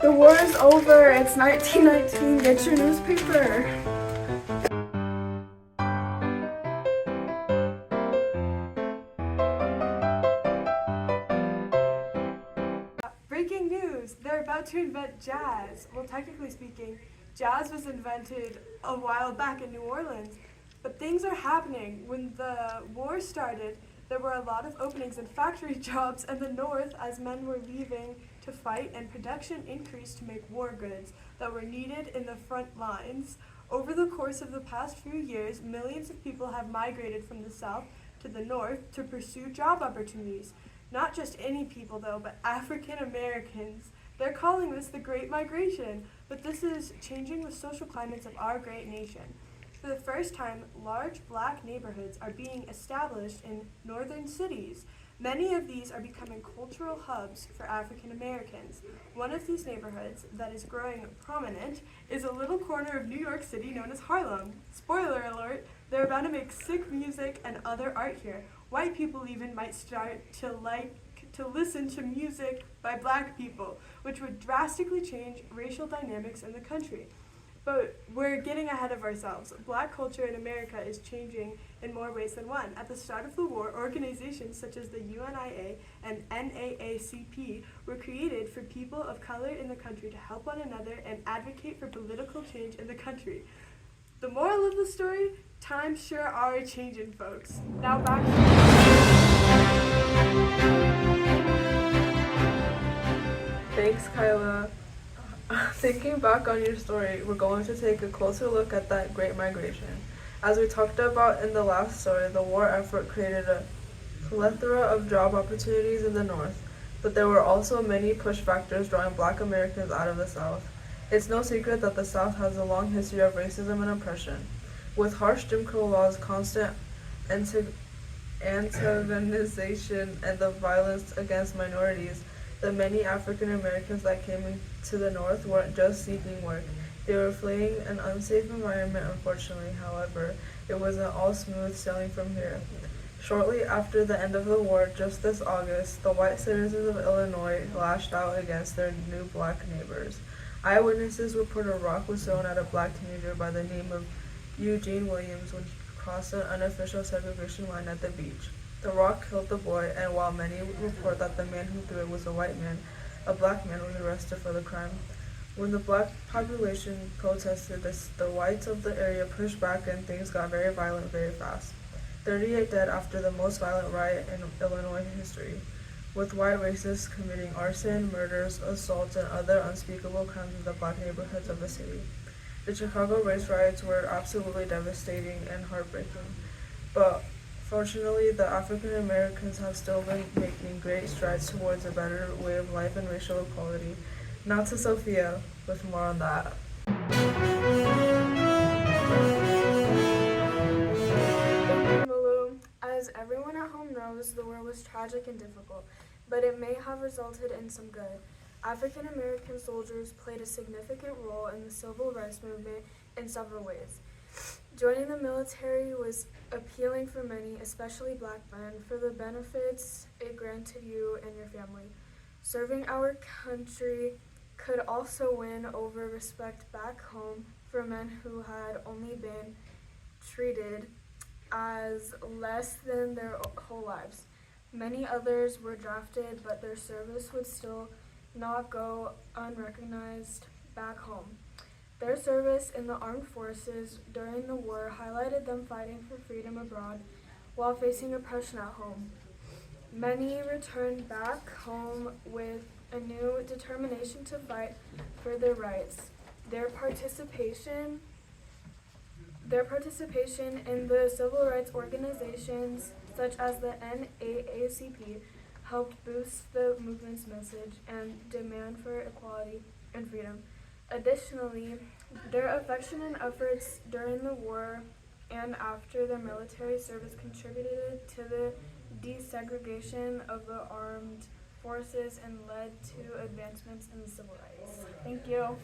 The war is over. It's 1919. Get your newspaper. Breaking news! They're about to invent jazz. Well, technically speaking, jazz was invented a while back in New Orleans. But things are happening. When the war started, there were a lot of openings in factory jobs in the north as men were leaving to fight, and production increased to make war goods that were needed in the front lines. Over the course of the past few years, millions of people have migrated from the south to the north to pursue job opportunities. Not just any people, though, but African Americans. They're calling this the Great Migration, but this is changing the social climates of our great nation. For the first time, large black neighborhoods are being established in northern cities. Many of these are becoming cultural hubs for African Americans. One of these neighborhoods that is growing prominent is a little corner of New York City known as Harlem. Spoiler alert, they're about to make sick music and other art here. White people even might start to listen to music by black people, which would drastically change racial dynamics in the country. But we're getting ahead of ourselves. Black culture in America is changing in more ways than one. At the start of the war, organizations such as the UNIA and NAACP were created for people of color in the country to help one another and advocate for political change in the country. The moral of the story? Times sure are changing, folks. Now back to Thanks, Kyla. Thinking back on your story, we're going to take a closer look at that Great Migration. As we talked about in the last story, the war effort created a plethora of job opportunities in the North, but there were also many push factors drawing Black Americans out of the South. It's no secret that the South has a long history of racism and oppression. With harsh Jim Crow laws, constant antagonization, and the violence against minorities, the many African Americans that came into the North weren't just seeking work. They were fleeing an unsafe environment, unfortunately. However, it wasn't all smooth sailing from here. Shortly after the end of the war, just this August, the white citizens of Illinois lashed out against their new black neighbors. Eyewitnesses report a rock was thrown at a black teenager by the name of Eugene Williams when he crossed an unofficial segregation line at the beach. The rock killed the boy, and while many report that the man who threw it was a white man, a black man was arrested for the crime. When the black population protested this, the whites of the area pushed back and things got very violent very fast. 38 dead after the most violent riot in Illinois history, with white racists committing arson, murders, assaults, and other unspeakable crimes in the black neighborhoods of the city. The Chicago race riots were absolutely devastating and heartbreaking, but fortunately, the African Americans have still been making great strides towards a better way of life and racial equality. Now to Sophia, with more on that. Malu, as everyone at home knows, the war was tragic and difficult, but it may have resulted in some good. African American soldiers played a significant role in the civil rights movement in several ways. Joining the military was appealing for many, especially black men, for the benefits it granted you and your family. Serving our country could also win over respect back home for men who had only been treated as less than their whole lives. Many others were drafted, but their service would still not go unrecognized back home. Their service in the armed forces during the war highlighted them fighting for freedom abroad while facing oppression at home. Many returned back home with a new determination to fight for their rights. Their participation in the civil rights organizations such as the NAACP helped boost the movement's message and demand for equality and freedom. Additionally, their affection and efforts during the war and after their military service contributed to the desegregation of the armed forces and led to advancements in civil rights. Thank you.